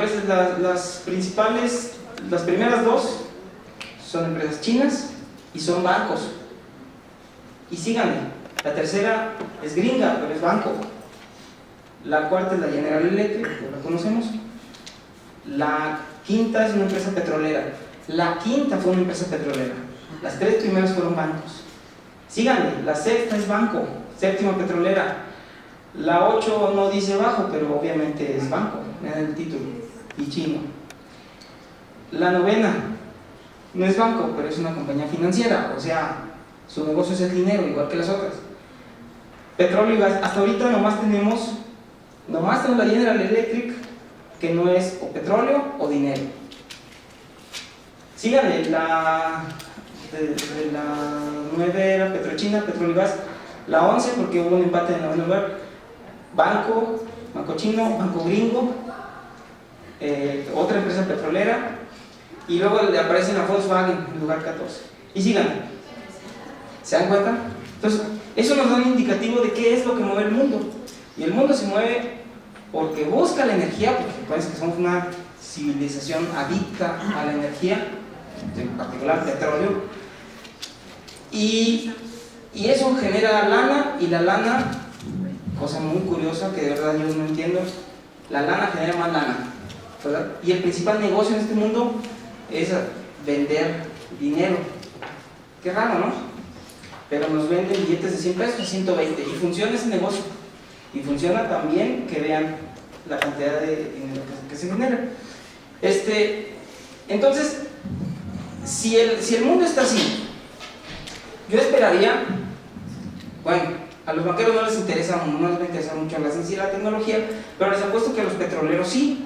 S2: primeras dos son empresas chinas y son bancos. Y síganme, la tercera es gringa, pero es banco. La cuarta es la General Electric, que la conocemos. La quinta es una empresa petrolera. La quinta fue una empresa petrolera. Las tres primeras fueron bancos. Síganme, la sexta es banco, séptima petrolera. La 8 no dice bajo, pero obviamente es banco, en el título, y chino. La novena no es banco, pero es una compañía financiera, o sea, su negocio es el dinero, igual que las otras. Petróleo y gas, hasta ahorita nomás tenemos la General Electric, que no es o petróleo o dinero. Síganle, de la 9 era Petrochina, petróleo y gas. La 11, porque hubo un empate en el noveno lugar, banco chino, banco gringo, otra empresa petrolera, y luego le aparece la Volkswagen en lugar 14. Y síganle, ¿se dan cuenta? Entonces, eso nos da un indicativo de qué es lo que mueve el mundo. Y el mundo se mueve porque busca la energía, porque parece que somos una civilización adicta a la energía, en particular petróleo, y eso genera lana, y la lana, cosa muy curiosa que de verdad yo no entiendo, la lana genera más lana, ¿verdad? Y el principal negocio en este mundo es vender dinero. Qué raro, ¿no? Pero nos venden billetes de 100 pesos a 120 y funciona ese negocio. Y funciona también que vean la cantidad de dinero que se genera. Entonces, si el mundo está así, yo esperaría, bueno, a los banqueros no les interesa mucho la ciencia y la tecnología, pero les apuesto que a los petroleros sí,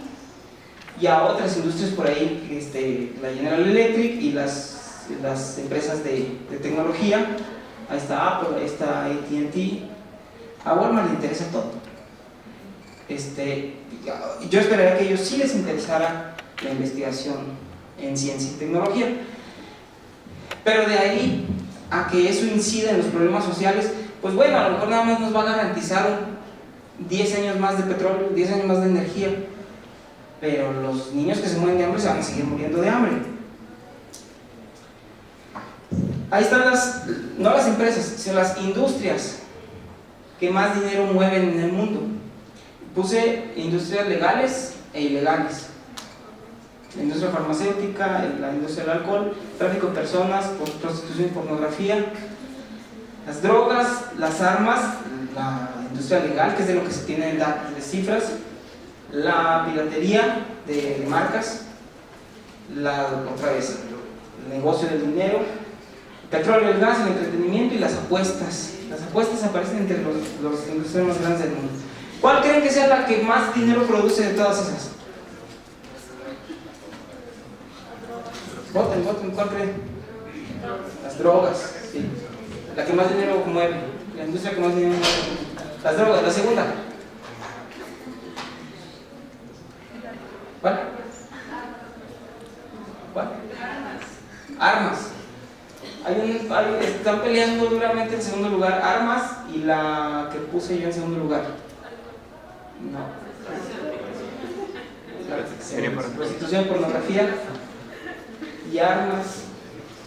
S2: y a otras industrias por ahí, la General Electric y las empresas de tecnología. Ahí está Apple, ahí está AT&T. A Walmart le interesa todo. Yo esperaría que a ellos sí les interesara la investigación en ciencia y tecnología, pero de ahí a que eso incida en los problemas sociales, pues bueno, a lo mejor nada más nos va a garantizar 10 años más de petróleo, 10 años más de energía, pero los niños que se mueren de hambre se van a seguir muriendo de hambre. Ahí están no las empresas, sino las industrias que más dinero mueven en el mundo. Puse industrias legales e ilegales. La industria farmacéutica, la industria del alcohol, tráfico de personas, prostitución y pornografía, las drogas, las armas, la industria legal, que es de lo que se tienen de cifras, la piratería de marcas, otra vez, el negocio del dinero, el petróleo, el gas, el entretenimiento y las apuestas. Las apuestas aparecen entre los industrias más grandes del mundo. ¿Cuál creen que sea la que más dinero produce de todas esas? Voten, ¿cuál creen? Las drogas, sí. La que más dinero mueve, la industria que más dinero mueve. Las drogas, la segunda. ¿Cuál? Armas. Están peleando duramente en segundo lugar armas y la que puse yo en segundo lugar. No. Prostitución, pornografía y armas.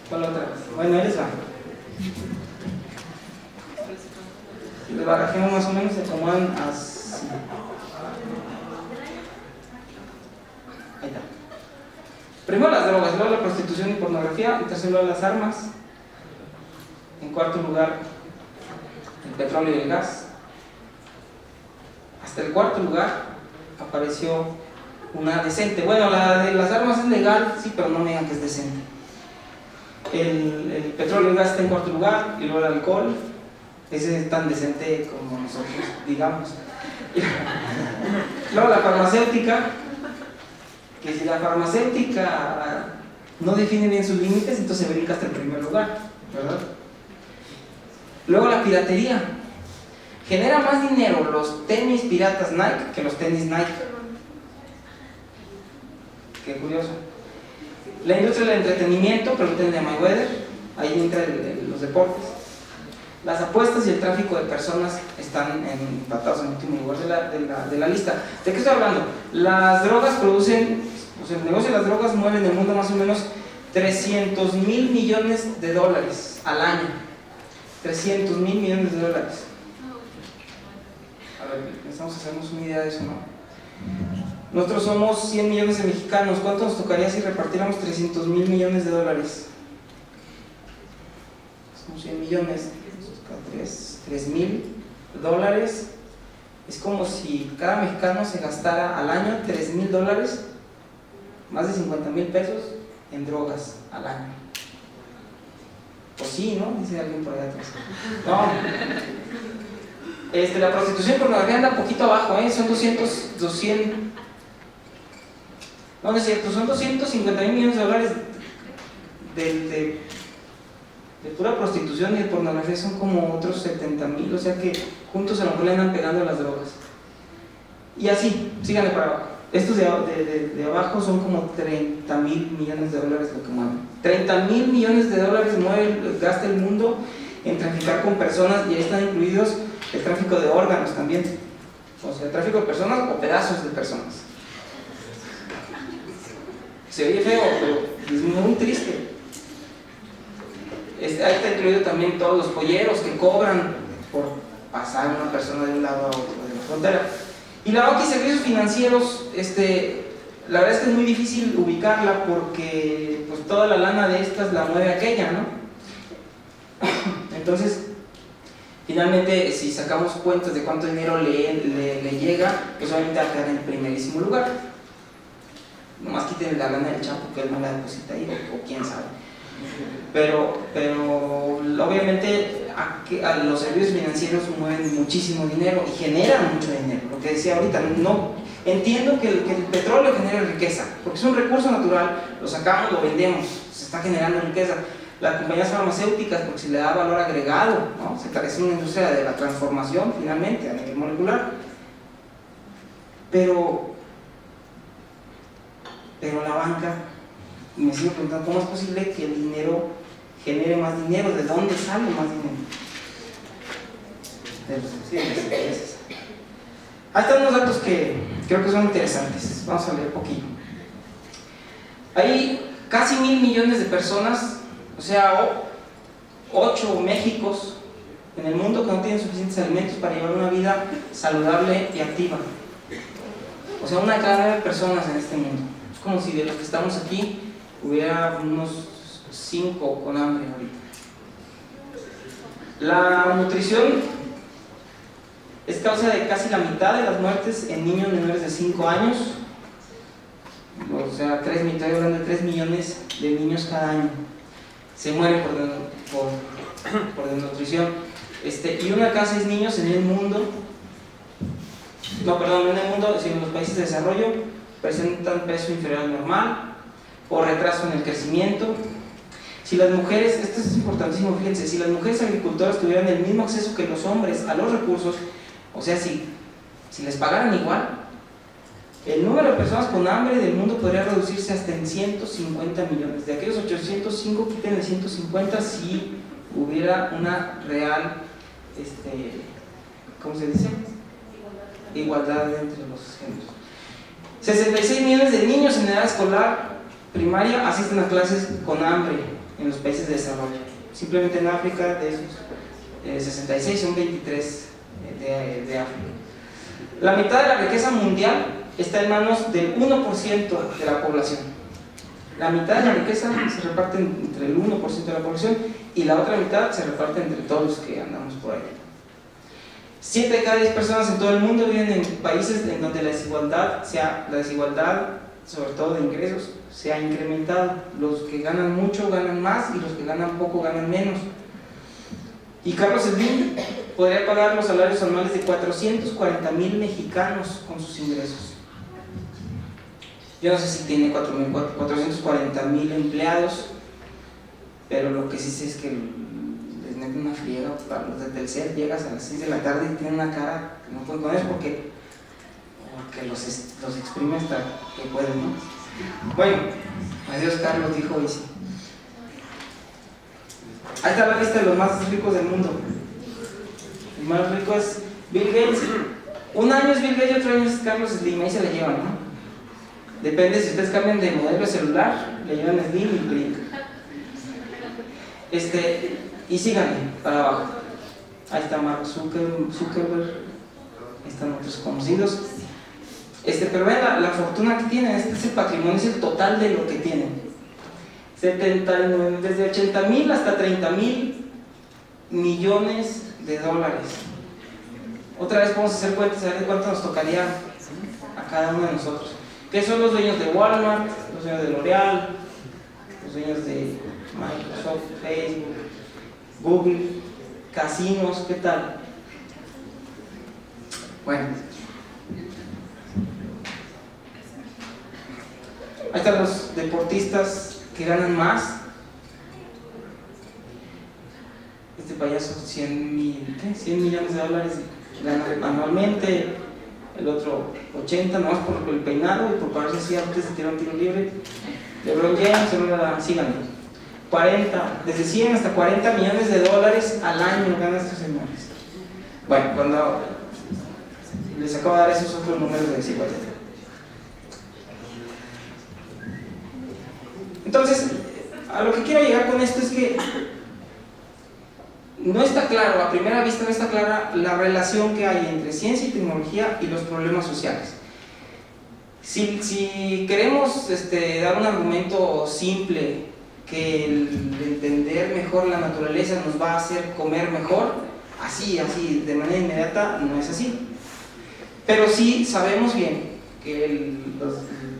S2: ¿Cuál otra? Bueno, ahí les va. Le barajemos más o menos, se acomodan así. Ahí está. Primero las drogas, luego la prostitución y pornografía, en tercer lugar las armas, en cuarto lugar el petróleo y el gas. Hasta el cuarto lugar apareció una decente. Bueno, la de las armas es legal, sí, pero no me digan que es decente. El petróleo y el gas está en cuarto lugar, y luego el alcohol, ese es tan decente como nosotros, digamos. Luego la farmacéutica, que si la farmacéutica no define bien sus límites, entonces se brinca hasta el primer lugar, ¿verdad? Luego la piratería. Genera más dinero los tenis piratas Nike que los tenis Nike. Qué curioso. La industria del entretenimiento, pregúntenle a Mayweather, ahí entra los deportes. Las apuestas y el tráfico de personas están empatados en el último lugar de la lista. ¿De qué estoy hablando? Las drogas producen, o sea, el negocio de las drogas mueve en el mundo más o menos 300 mil millones de dólares al año. 300 mil millones de dólares. A ver, necesitamos hacernos una idea de eso, ¿no? Nosotros somos 100 millones de mexicanos. ¿Cuánto nos tocaría si repartiéramos 300 mil millones de dólares? Somos 100 millones. 3 mil dólares. Es como si cada mexicano se gastara al año 3 mil dólares, más de 50 mil pesos en drogas al año. Pues sí, ¿no? Dice alguien por allá atrás. No. La prostitución pornográfica anda un poquito abajo, son 200. No, no es cierto, son 250 mil millones de dólares de pura prostitución, y de pornografía son como otros 70 mil, o sea que juntos a lo mejor le andan pegando las drogas. Y así, síganle para abajo. Estos de abajo son como 30 mil millones de dólares lo que mueven. 30 mil millones de dólares gasta el mundo en traficar con personas, y ahí están incluidos el tráfico de órganos también. O sea, el tráfico de personas o pedazos de personas. Se oye feo, pero es muy triste. Ahí está incluido también todos los polleros que cobran por pasar una persona de un lado a otro de la frontera. Y la banca y servicios financieros, la verdad es que es muy difícil ubicarla porque pues, toda la lana de estas la mueve aquella, ¿no? Entonces, finalmente, si sacamos cuentas de cuánto dinero le llega, pues obviamente va a quedar en el primerísimo lugar. Nomás quiten la lana del Chapo, que él no la deposita ahí, o quién sabe. Pero obviamente a los servicios financieros mueven muchísimo dinero y generan mucho dinero. Lo que decía ahorita, no entiendo que el petróleo genera riqueza, porque es un recurso natural, lo sacamos, lo vendemos, se está generando riqueza. Las compañías farmacéuticas, porque se le da valor agregado, ¿no? Es una industria de la transformación finalmente a nivel molecular. Pero la banca, y me sigo preguntando cómo es posible que el dinero genere más dinero, ¿de dónde sale más dinero? Sí, gracias. Ahí están unos datos que creo que son interesantes, vamos a leer poquillo. Hay casi 1.000 millones de personas, o sea, 8 Méxicos en el mundo que no tienen suficientes alimentos para llevar una vida saludable y activa. O sea, una de cada 9 personas en este mundo. Es como si de los que estamos aquí hubiera unos 5 con hambre ahorita. La nutrición es causa de casi la mitad de las muertes en niños menores de 5 años. O sea, estoy hablando de 3 millones de niños cada año se mueren por desnutrición. Y una de cada 6 niños en el mundo, no en el mundo, sino en los países de desarrollo, presentan peso inferior al normal o retraso en el crecimiento. Si las mujeres, esto es importantísimo, fíjense, si las mujeres agricultoras tuvieran el mismo acceso que los hombres a los recursos, o sea, si les pagaran igual, el número de personas con hambre del mundo podría reducirse hasta en 150 millones. De aquellos 805, quiten el 150 si hubiera una real, ¿cómo se dice? Igualdad entre los géneros. 66 millones de niños en edad escolar primaria asisten a clases con hambre en los países de desarrollo. Simplemente en África, de esos 66 son 23 de África. La mitad de la riqueza mundial está en manos del 1% de la población. La mitad de la riqueza se reparte entre el 1% de la población y la otra mitad se reparte entre todos los que andamos por ahí. 7 de cada 10 personas en todo el mundo viven en países en donde la desigualdad, sobre todo de ingresos, se ha incrementado. Los que ganan mucho ganan más y los que ganan poco ganan menos. Y Carlos Slim podría pagar los salarios anuales de 440,000 mexicanos con sus ingresos. Yo no sé si tiene 440,000 empleados, pero lo que sí sé es que les meten una friega. Para los de Telcel llegas a las 6 de la tarde y tienen una cara que no pueden con ellos porque los exprime hasta que pueden, ¿no? Bueno, adiós Carlos, dijo Isi. Ahí está la lista de los más ricos del mundo. más rico es Bill Gates. Un año es Bill Gates y otro año es Carlos Slim, ahí se le llevan, ¿no? Depende si ustedes cambian de modelo de celular, le llevan Slim y Blink. Y síganle para abajo. Ahí está Mark Zuckerberg, ahí están otros conocidos. Pero vean la fortuna que tienen, es el patrimonio, es el total de lo que tienen. 79, desde 80,000 hasta 30,000 millones de dólares. Otra vez vamos a hacer cuentas, a ver de cuánto nos tocaría a cada uno de nosotros. ¿Qué son los dueños de Walmart, los dueños de L'Oreal, los dueños de Microsoft, Facebook, Google, casinos? ¿Qué tal? Bueno, ahí están los deportistas que ganan más. Este payaso 100 millones de dólares gana anualmente, el otro 80 nomás por el peinado y por pararse así antes de tirar un tiro libre. LeBron James, síganme, 40, desde 100 hasta 40 millones de dólares al año ganan estos señores. Bueno, cuando les acabo de dar esos otros números de desigualdad. Entonces, a lo que quiero llegar con esto es que no está claro, a primera vista no está clara la relación que hay entre ciencia y tecnología y los problemas sociales. Si queremos dar un argumento simple, que el entender mejor la naturaleza nos va a hacer comer mejor, así, de manera inmediata, no es así. Pero sí sabemos bien que el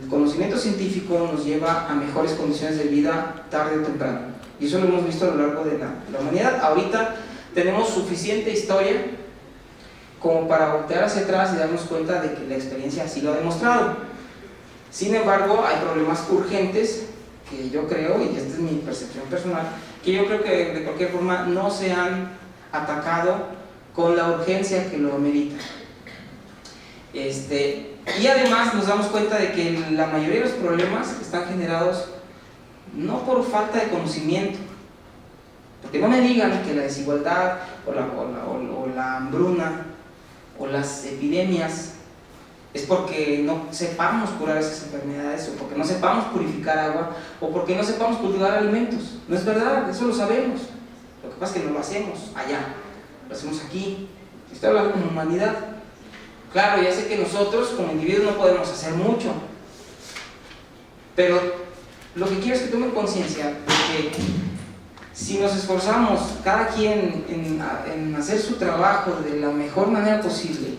S2: conocimiento científico nos lleva a mejores condiciones de vida tarde o temprano. Y eso lo hemos visto a lo largo de la humanidad. Ahorita tenemos suficiente historia como para voltear hacia atrás y darnos cuenta de que la experiencia así lo ha demostrado. Sin embargo, hay problemas urgentes que yo creo, y esta es mi percepción personal, que yo creo que de cualquier forma no se han atacado con la urgencia que lo amerita. Y además nos damos cuenta de que la mayoría de los problemas están generados no por falta de conocimiento, porque no me digan que la desigualdad o la hambruna o las epidemias es porque no sepamos curar esas enfermedades, o porque no sepamos purificar agua, o porque no sepamos cultivar alimentos. No es verdad, eso lo sabemos. Lo que pasa es que no lo hacemos allá, lo hacemos aquí. Estoy hablando como humanidad. Claro, ya sé que nosotros como individuos no podemos hacer mucho, pero lo que quiero es que tomen conciencia de que si nos esforzamos cada quien en hacer su trabajo de la mejor manera posible,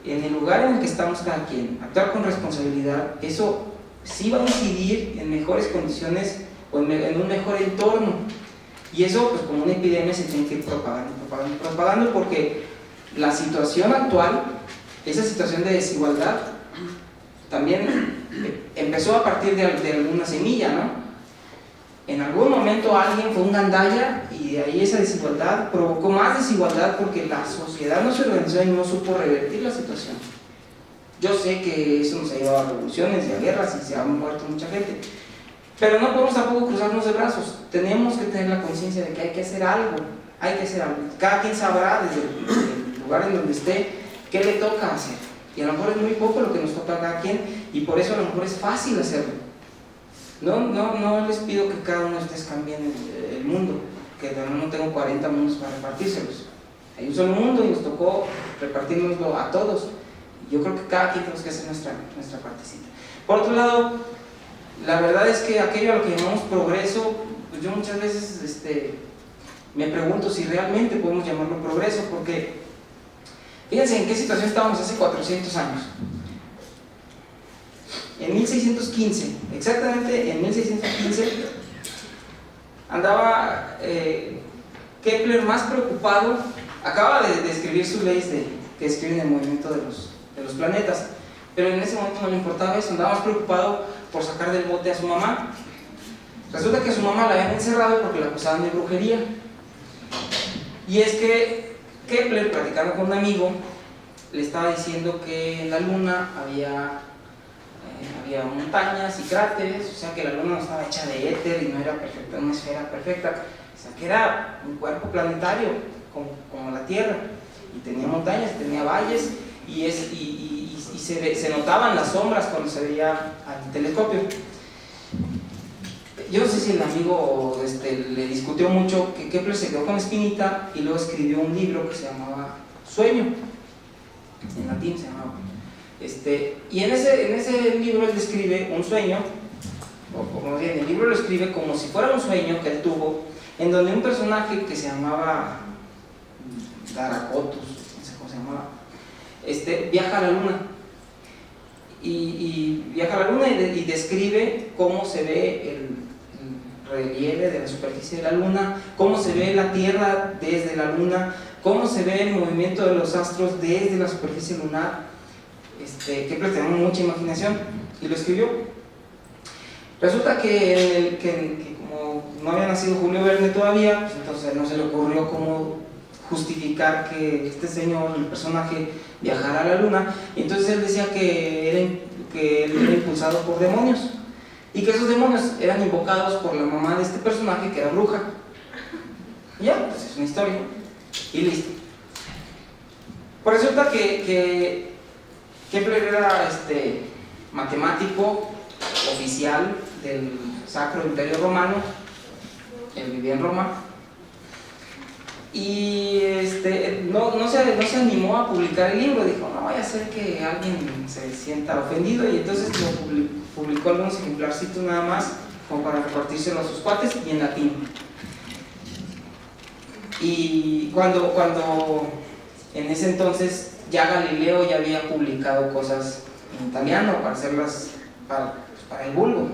S2: en el lugar en el que estamos cada quien, actuar con responsabilidad, eso sí va a incidir en mejores condiciones o en un mejor entorno. Y eso, pues como una epidemia, se tiene que ir propagando, porque la situación actual, esa situación de desigualdad, también empezó a partir de alguna semilla, ¿no? En algún momento alguien fue un gandalla y de ahí esa desigualdad provocó más desigualdad porque la sociedad no se organizó y no supo revertir la situación. Yo sé que eso nos ha llevado a revoluciones y a guerras y se ha muerto mucha gente, pero no podemos tampoco cruzarnos de brazos. Tenemos que tener la conciencia de que hay que hacer algo, Cada quien sabrá desde el lugar en donde esté qué le toca hacer, y a lo mejor es muy poco lo que nos toca a cada quien, y por eso a lo mejor es fácil hacerlo. No les pido que cada uno de ustedes cambien el mundo, que no tengo 40 mundos para repartírselos. Hay un solo mundo y nos tocó repartirnoslo a todos. Yo creo que cada quien tenemos que hacer nuestra partecita. Por otro lado, la verdad es que aquello a lo que llamamos progreso, pues yo muchas veces me pregunto si realmente podemos llamarlo progreso, porque fíjense en qué situación estábamos hace 400 años. En 1615, exactamente en 1615, andaba Kepler más preocupado, acaba de escribir sus leyes que describen el movimiento de los planetas, pero en ese momento no le importaba eso, andaba más preocupado por sacar del bote a su mamá. Resulta que a su mamá la habían encerrado porque la acusaban de brujería, y es que Kepler, platicando con un amigo, le estaba diciendo que en la luna había montañas y cráteres, o sea que la luna no estaba hecha de éter y no era perfecta, una esfera perfecta, o sea que era un cuerpo planetario como la Tierra, y tenía montañas, tenía valles, y se notaban las sombras cuando se veía al telescopio. Yo no sé si el amigo le discutió mucho, que Kepler se quedó con espinita y luego escribió un libro que se llamaba Sueño, en latín se llamaba. Y en ese libro él describe un sueño, o como bien, el libro lo escribe como si fuera un sueño que él tuvo, en donde un personaje que se llamaba Daracotus, no sé cómo se llamaba, viaja a la luna. Y viaja a la luna y describe cómo se ve el relieve de la superficie de la luna, cómo se ve la Tierra desde la luna, cómo se ve el movimiento de los astros desde la superficie lunar. Kepler tenía mucha imaginación y lo escribió. Resulta que como no había nacido Julio Verne todavía, pues entonces no se le ocurrió cómo justificar que este señor, el personaje, viajara a la luna, y entonces él decía que él era impulsado por demonios, y que esos demonios eran invocados por la mamá de este personaje, que era bruja. Y ya, pues es una historia, y listo. Pues resulta que Kepler era matemático oficial del Sacro Imperio Romano, él vivía en Roma, y no se animó a publicar el libro. Dijo, no vaya a ser que alguien se sienta ofendido, y entonces lo publicó algunos ejemplarcitos nada más, como para repartírselo a sus cuates, y en latín. Y cuando en ese entonces ya Galileo ya había publicado cosas en italiano para hacerlas para el vulgo.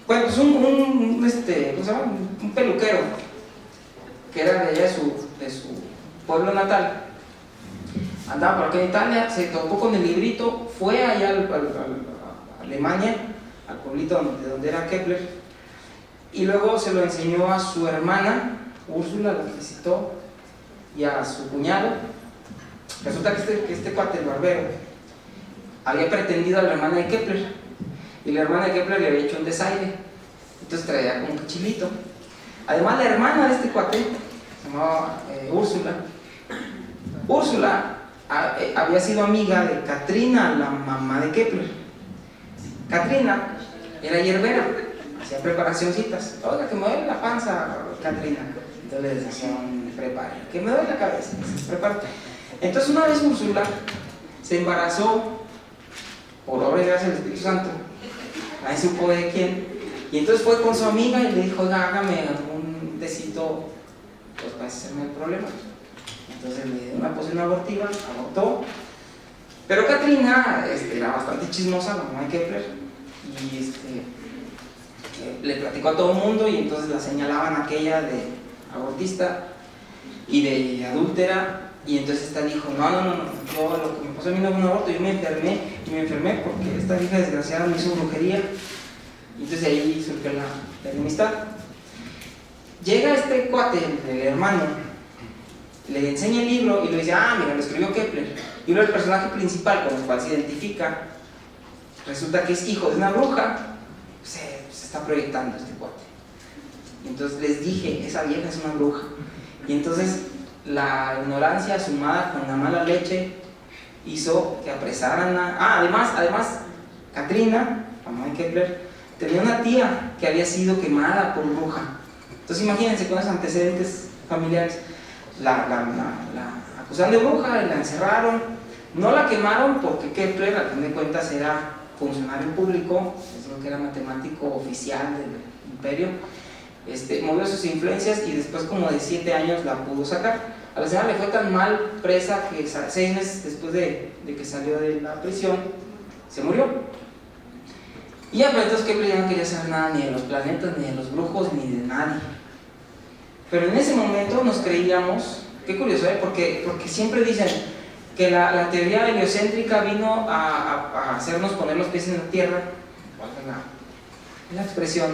S2: Pues un peluquero que era de allá de su pueblo natal, andaba por aquí en Italia, se topó con el librito, fue allá a Alemania, al pueblito de donde era Kepler, y luego se lo enseñó a su hermana Úrsula, la que visitó, y a su cuñado. Resulta que este cuate, el barbero, había pretendido a la hermana de Kepler, y la hermana de Kepler le había hecho un desaire, entonces traía como un cachilito. Además, la hermana de este cuate se llamaba Úrsula había sido amiga de Katrina, la mamá de Kepler. Katrina era hierbera, hacía preparacioncitas. Oiga, que me duele la panza, Katrina. Entonces les hacían prepare. Que me duele la cabeza, prepare. Entonces una vez Úrsula se embarazó por obra y gracia del Espíritu Santo, nadie supo de quién, y entonces fue con su amiga y le dijo, oiga, hágame un tecito pues para hacerme el problema. Entonces le dio una poción abortiva, abortó, pero Katrina era bastante chismosa, la mamá de Kepler, y le platicó a todo el mundo, y entonces la señalaban aquella de abortista y de adúltera. Y entonces esta dijo, no, yo lo que me pasó a mí no fue un aborto, yo me enfermé porque esta hija desgraciada me hizo brujería. Y entonces ahí surgió la enemistad. Llega este cuate, el hermano, le enseña el libro y le dice, mira, lo escribió Kepler. Y luego el personaje principal con el cual se identifica, resulta que es hijo de una bruja, se está proyectando este cuate. Y entonces les dije, esa vieja es una bruja. Y entonces la ignorancia sumada con la mala leche hizo que apresaran además Katrina, la mamá de Kepler, tenía una tía que había sido quemada por bruja. Entonces imagínense con esos antecedentes familiares, la acusaron de bruja y la encerraron. No la quemaron porque Kepler, al fin de cuentas, era funcionario público, es lo que era matemático oficial del imperio. Movió sus influencias y después como de 7 años la pudo sacar. A la señora le fue tan mal presa que 6 meses después de que salió de la prisión se murió. Y ya, pero entonces Kepler ya no quería saber nada ni de los planetas, ni de los brujos, ni de nadie. Pero en ese momento nos creíamos, qué curioso, porque siempre dicen que la teoría heliocéntrica vino a hacernos poner los pies en la tierra, la expresión,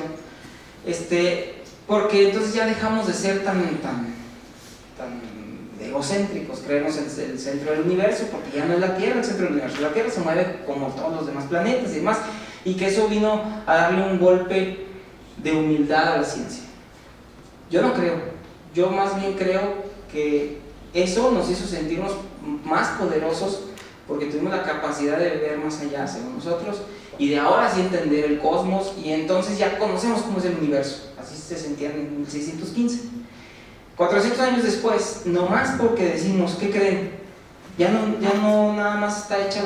S2: porque entonces ya dejamos de ser tan egocéntricos, creemos en el centro del universo, porque ya no es la Tierra el centro del universo, la Tierra se mueve como todos los demás planetas y demás, y que eso vino a darle un golpe de humildad a la ciencia. Yo no creo, yo más bien creo que eso nos hizo sentirnos más poderosos porque tuvimos la capacidad de ver más allá según nosotros y de ahora sí entender el cosmos, y entonces ya conocemos cómo es el universo. Así se sentían en 1615. 400 años después, no más porque decimos, ¿qué creen? Ya no nada más está hecha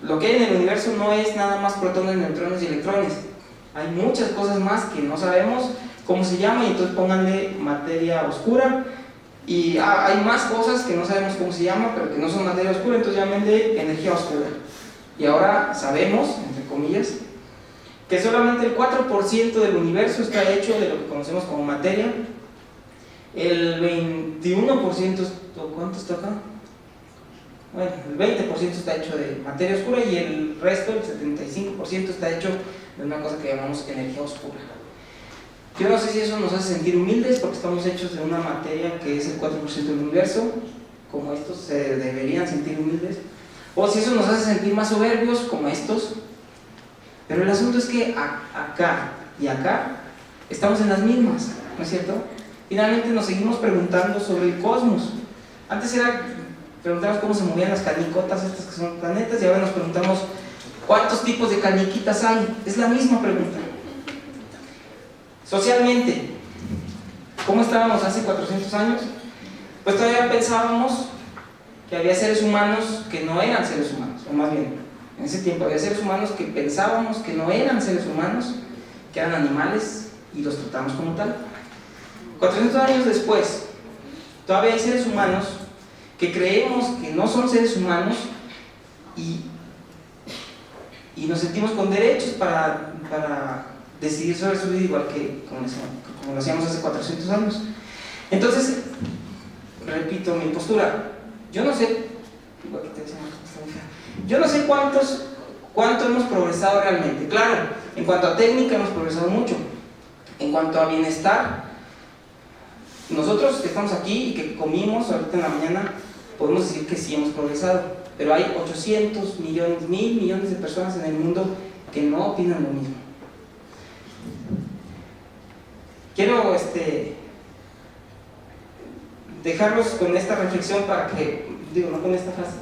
S2: lo que hay en el universo no es nada más protones, neutrones y electrones. Hay muchas cosas más que no sabemos cómo se llama, y entonces pónganle materia oscura. Y hay más cosas que no sabemos cómo se llama, pero que no son materia oscura, entonces llámenle energía oscura. Y ahora sabemos, entre comillas, que solamente el 4% del universo está hecho de lo que conocemos como materia. El 21%, ¿cuánto está acá? Bueno, el 20% está hecho de materia oscura y el resto, el 75%, está hecho de una cosa que llamamos energía oscura. Yo no sé si eso nos hace sentir humildes porque estamos hechos de una materia que es el 4% del universo, como estos se deberían sentir humildes, o si eso nos hace sentir más soberbios como estos. Pero el asunto es que acá y acá estamos en las mismas, ¿no es cierto? Finalmente nos seguimos preguntando sobre el cosmos. Antes era preguntarnos cómo se movían las canicotas estas que son planetas, y ahora nos preguntamos cuántos tipos de caniquitas hay. Es la misma pregunta. Socialmente, ¿cómo estábamos hace 400 años? Pues todavía pensábamos que había seres humanos que no eran seres humanos, o más bien, en ese tiempo había seres humanos que pensábamos que no eran seres humanos, que eran animales, y los tratamos como tal. 400 años después, todavía hay seres humanos que creemos que no son seres humanos y nos sentimos con derechos para decidir sobre su vida igual que como lo hacíamos hace 400 años. Entonces, repito mi postura. Yo no sé cuánto hemos progresado realmente. Claro, en cuanto a técnica hemos progresado mucho. En cuanto a bienestar, nosotros que estamos aquí y que comimos ahorita en la mañana, podemos decir que sí hemos progresado, pero hay 800 millones, 1000 millones de personas en el mundo que no opinan lo mismo. Quiero dejarlos con esta reflexión para que, no con esta frase,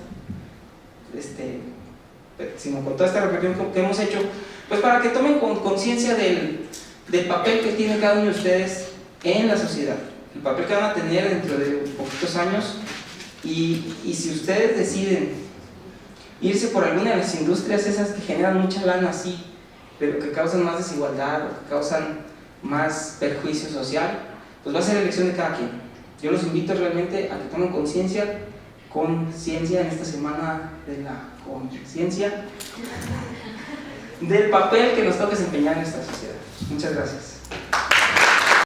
S2: sino con toda esta reflexión que hemos hecho, pues para que tomen conciencia del papel que tiene cada uno de ustedes en la sociedad, el papel que van a tener dentro de poquitos años, y si ustedes deciden irse por alguna de las industrias esas que generan mucha lana, sí, pero que causan más desigualdad o que causan más perjuicio social, pues va a ser elección de cada quien. Yo los invito realmente a que tomen conciencia en esta semana de la conciencia del papel que nos toca desempeñar en esta sociedad. Muchas gracias.